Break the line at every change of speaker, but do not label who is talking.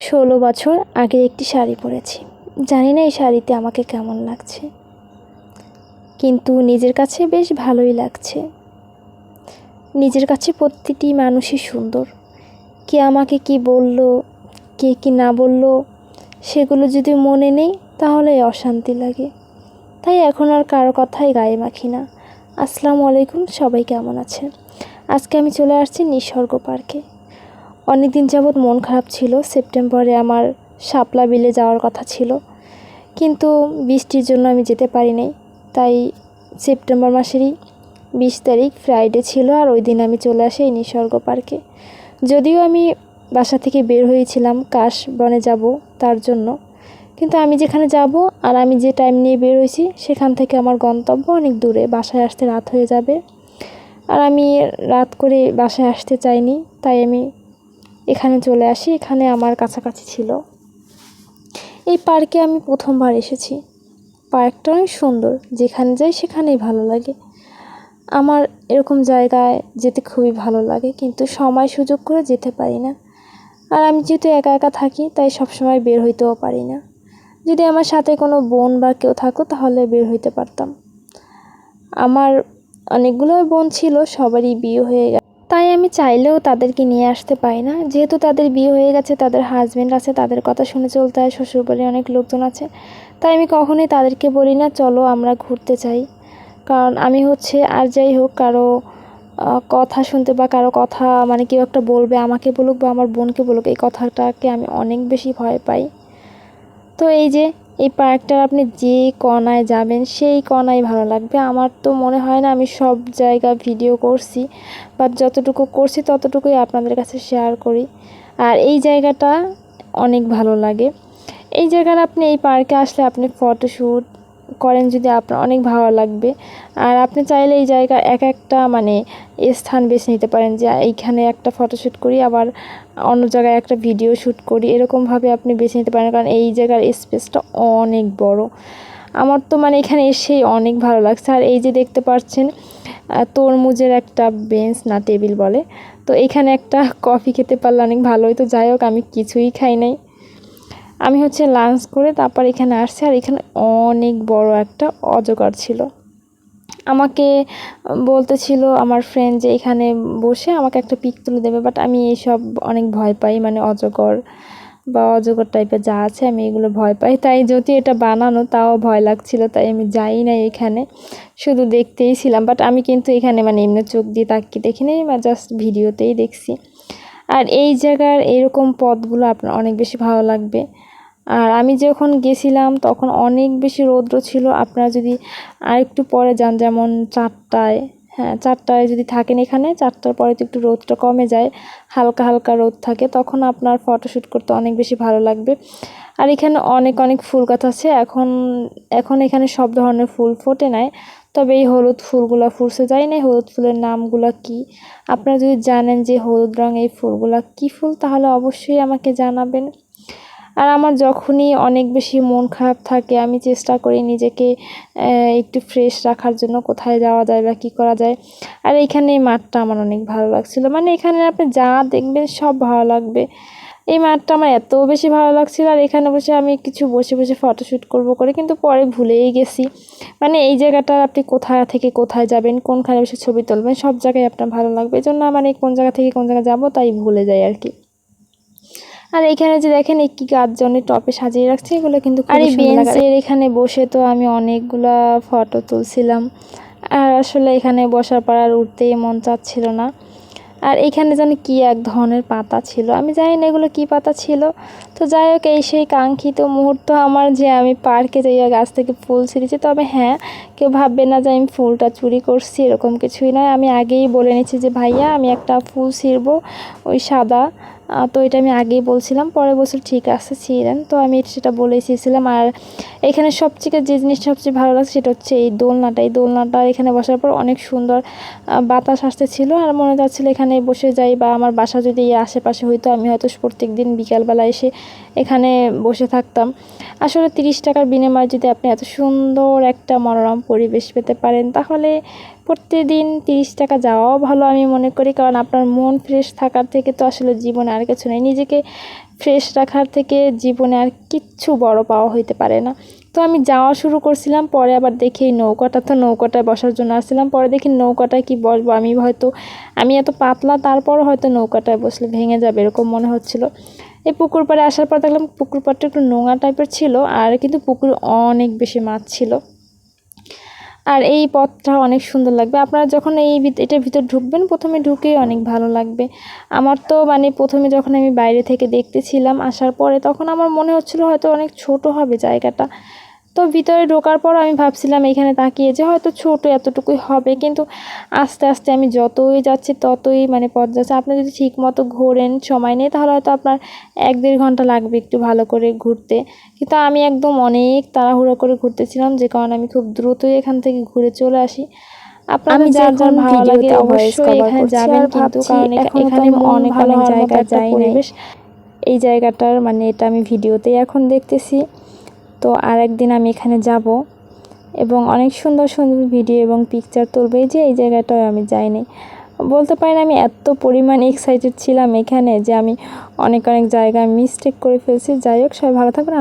16 বছর আগে একটি শাড়ি পরেছি। জানি না এই শাড়িতে আমাকে কেমন লাগছে, কিন্তু নিজের কাছে বেশ ভালোই লাগছে। নিজের কাছে প্রতিটি মানুষই সুন্দর। কে আমাকে কি বলল, কে কি না বলল, সেগুলো যদি মনে নেই তাহলে অশান্তি লাগে। তাই এখন আর কারো কথাই গায়ে মাখি না। আসসালামু আলাইকুম, সবাই কেমন আছেন? আজকে আমি চলে আসছি নিসর্গ পার্কে। অনেক দিন যাবৎ মন খারাপ ছিল। সেপ্টেম্বরে আমার শাপলা বিলে যাওয়ার কথা ছিল, কিন্তু বৃষ্টির জন্য আমি যেতে পারি নাই। তাই সেপ্টেম্বর মাসেরই 20 তারিখ ফ্রাইডে ছিল, আর ওই দিন আমি চলে আসি এই নিসর্গ পার্কে। যদিও আমি বাসা থেকে বের হয়েছিলাম কাশবনে যাব তার জন্য, কিন্তু আমি যেখানে যাব আর আমি যে টাইম নিয়ে বের হয়েছি সেখান থেকে আমার গন্তব্য অনেক দূরে। বাসায় আসতে রাত হয়ে যাবে, আর আমি রাত করে বাসায় আসতে চাইনি। তাই আমি এখানে চলে আসি। এখানে আমার কাছাকাছি ছিল। এই পার্কে আমি প্রথমবার এসেছি। পার্কটা অনেক সুন্দর, যেখানে যাই সেখানেই ভালো লাগে। আমার এরকম জায়গায় যেতে খুবই ভালো লাগে, কিন্তু সময় সুযোগ করে যেতে পারি না। আর আমি যেহেতু একা একা থাকি, তাই সবসময় বের হইতেও পারি না। যদি আমার সাথে কোনো বোন বা কেউ থাকতো তাহলে বের হইতে পারতাম। আমার অনেকগুলো বোন ছিল, সবারই বিয়ে হয়ে গেছে, তাই আমি চাইলেও তাদেরকে নিয়ে আসতে পারি না। যেহেতু তাদের বিয়ে হয়ে গেছে, তাদের হাজব্যান্ড আছে, তাদের কথা শুনে চলতে হয়, শ্বশুরবাড়ির অনেক লোকজন আছে। তাই আমি কখনোই তাদেরকে বলি না চলো আমরা ঘুরতে চাই। কারণ আমি আর যাই হোক, কারো কথা শুনতে বা কারো কথা মানে কেউ একটা বলবে, আমাকে বলুক বা আমার বোনকে বলুক, এই কথাটাকে আমি অনেক বেশি ভয় পাই। তো এই পার্কটার আপনি যে কোণায় যাবেন সেই কোণায় ভালো লাগবে। আমার তো মনে হয় না আমি সব জায়গা ভিডিও করছি, বা যতটুকু করছি ততটুকুই আপনাদের কাছে শেয়ার করি। আর এই জায়গাটা অনেক ভালো লাগে। এই জায়গার আপনি এই পার্কে আসলে আপনি ফটোশ্যুট করেন যদি আপনার অনেক ভালো লাগবে। আর আপনি চাইলে এই জায়গার একটা স্থান বেছে নিতে পারেন, যে এইখানে একটা ফটোশ্যুট করি, আবার অন্য জায়গায় একটা ভিডিও শ্যুট করি, এরকমভাবে আপনি বেছে নিতে পারেন। কারণ এই জায়গার স্পেসটা অনেক বড়। আমার তো এখানে এসেই অনেক ভালো লাগছে। আর এই যে দেখতে পাচ্ছেন তরমুজের একটা বেঞ্চ না টেবিল বলে, তো এখানে একটা কফি খেতে পারলে অনেক ভালোই। তো যাই হোক, আমি কিছুই খাই নাই। আমি লাঞ্চ করে তারপর এখানে আসছি। আর এখানে অনেক বড় একটা অজগর ছিল। আমাকে বলতেছিল আমার ফ্রেন্ড যে এখানে বসে আমাকে একটা পিক তুলে দেবে, বাট আমি এইসব অনেক ভয় পাই, অজগর বা অজগর টাইপের যা আছে আমি এগুলো ভয় পাই। তাই যদি এটা বানানো তাও ভয় লাগছিল, তাই আমি যাই না এখানে, শুধু দেখতেই ছিলাম। বাট আমি কিন্তু এখানে এমনি চোখ দিয়ে তাকিয়ে দেখিনি, বা জাস্ট ভিডিওতেই দেখছি। আর এই জায়গার এরকম পথগুলো আপনার অনেক বেশি ভালো লাগবে। আর আমি যখন গেছিলাম তখন অনেক বেশি রৌদ্র ছিল। আপনারা যদি আরেকটু পরে যান, যেমন 4টায়, হ্যাঁ 4টায় যদি থাকেন এখানে, 4টার পরে তো একটু রোদটা কমে যায়, হালকা হালকা রোদ থাকে, তখন আপনার ফটোশ্যুট করতে অনেক বেশি ভালো লাগবে। আর এখানে অনেক অনেক ফুল গাছ আছে। এখন এখানে সব ধরনের ফুল ফোটে নাই, তবে এই হলুদ ফুলগুলা ফুটছে। যাই না হলুদ ফুলের নামগুলা কি, আপনারা যদি জানেন যে হলুদ রঙ এই ফুলগুলা কি ফুল, তাহলে অবশ্যই আমাকে জানাবেন। আর আমার যখনই অনেক বেশি মন খারাপ থাকে, আমি চেষ্টা করি নিজেকে একটু ফ্রেশ রাখার জন্য কোথায় যাওয়া যায় বা কী করা যায়। আর এইখানে এই মাঠটা আমার অনেক ভালো লাগছিল। এখানে আপনি যা দেখবেন সব ভালো লাগবে। এই মাঠটা আমার এত বেশি ভালো লাগছিল। আর এখানে বসে আমি কিছু বসে বসে ফটোশ্যুট করব করে, কিন্তু পরে ভুলেই গেছি। এই জায়গাটার আপনি কোথায় থেকে কোথায় যাবেন, কোনখানে বসে ছবি তুলবেন, সব জায়গায় আপনার ভালো লাগবে। এই জন্য কোন জায়গা থেকে কোন জায়গায় যাব তাই ভুলে যাই আর কি। আর এখানে যে দেখেন এই কি গাছজনের টপে সাজিয়ে রাখছে, এগুলো কিন্তু আর এই বেঞ্চের এখানে বসে তো আমি অনেকগুলা ফটো তুলছিলাম। আর আসলে এখানে বসার পর আর উঠতেই মন চাচ্ছিল না। আর এখানে জানি কি এক ধরনের পাতা ছিল, আমি জানি না এগুলো কি পাতা ছিল। তো যাই হোক, এই সেই কাঙ্ক্ষিত মুহূর্ত আমার, যে আমি পার্কে যাইয়া গাছ থেকে ফুল ছিঁড়েছি। তবে হ্যাঁ, কেউ ভাববে না যে আমি ফুলটা চুরি করছি, এরকম কিছুই নয়। আমি আগেই বলে নিচ্ছি যে ভাইয়া আমি একটা ফুল ছিঁড়বো, ওই সাদা। তো এটা আমি আগেই বলছিলাম, পরে বলছিল ঠিক আছে ছিঁড়েন। তো আমি সেটা বলেই ছিঁড়ছিলাম। আর এখানে সবচেয়ে যে জিনিসটা সবচেয়ে ভালো লাগছে সেটা হচ্ছে এই দোলনাটা। এই দোলনাটা এখানে বসার পর অনেক সুন্দর বাতাস আসতেছিল। আর মনে যাচ্ছিল এখানে বসে যাই, বা আমার বাসা যদি আশেপাশে হইতো আমি হয়তো প্রত্যেক দিন বিকালবেলা এসে এখানে বসে থাকতাম। আসলে 30 টাকার বিনিময়ে যদি আপনি এত সুন্দর একটা মনোরম পরিবেশ পেতে পারেন, তাহলে প্রতিদিন 30 টাকা যাওয়াও ভালো আমি মনে করি, কারণ আপনার মন ফ্রেশ থাকার থেকে তো আসলে জীবনে আর কিছু নেই। নিজেকে ফ্রেশ রাখার থেকে জীবনে আর কিচ্ছু বড় পাওয়া হইতে পারে না। তো আমি যাওয়া শুরু করছিলাম, পরে আবার দেখি নৌকাটায় বসার জন্য আসছিলাম, পরে দেখি নৌকাটায় কি বসবো, আমি এত পাতলা, তারপরও হয়তো নৌকাটায় বসলে ভেঙে যাবে এরকম মনে হচ্ছিল। এই পুকুর পাড়ে আসার পর দেখলাম পুকুর পাড়টা একটু নোংরা টাইপের ছিল, আর কিন্তু পুকুরে অনেক বেশি মাছ ছিল। আর এই পথটা অনেক সুন্দর লাগবে। আপনারা যখন এটার ভিতর ঢুকবেন, প্রথমে ঢুকেই অনেক ভালো লাগবে। আমার তো প্রথমে যখন আমি বাইরে থেকে দেখতেছিলাম আসার পরে, তখন আমার মনে হচ্ছিল হয়তো অনেক ছোট হবে জায়গাটা। তো ভিতরে ঢোকার পর আমি ভাবছিলাম এখানে তাকিয়ে যে হয়তো ছোট এতটুকুই হবে, কিন্তু আস্তে আস্তে আমি যতই যাচ্ছি ততই পথ যাচ্ছে। আপনি যদি ঠিক মতো ঘোরেন, সময় নেই, তাহলে হয়তো আপনার 1-1.5 ঘন্টা লাগবে একটু ভালো করে ঘুরতে। কিন্তু আমি একদম অনেক তাড়াহুড়ো করে ঘুরতেছিলাম, যে কারণে আমি খুব দ্রুতই এখান থেকে ঘুরে চলে আসি। আপনাদের যার যার ভালো লাগে অবশ্যই এখানে যাবেন, কিন্তু কারণ এখানে অনেক অনেক জায়গা যাই নাই। এই জায়গাটার এটা আমি ভিডিওতেই এখন দেখতেছি। তো আরেকদিন আমি এখানে যাব এবং অনেক সুন্দর সুন্দর ভিডিও এবং পিকচার তুলব। এই জায়গাটাও আমি যাইনি। বলতে পারি না আমি এত পরিমাণ এক্সাইটেড ছিলাম এখানে, যে আমি অনেক অনেক জায়গায় মিস্টেক করে ফেলছি। যাই হোক, সবাই ভালো থাকবেন।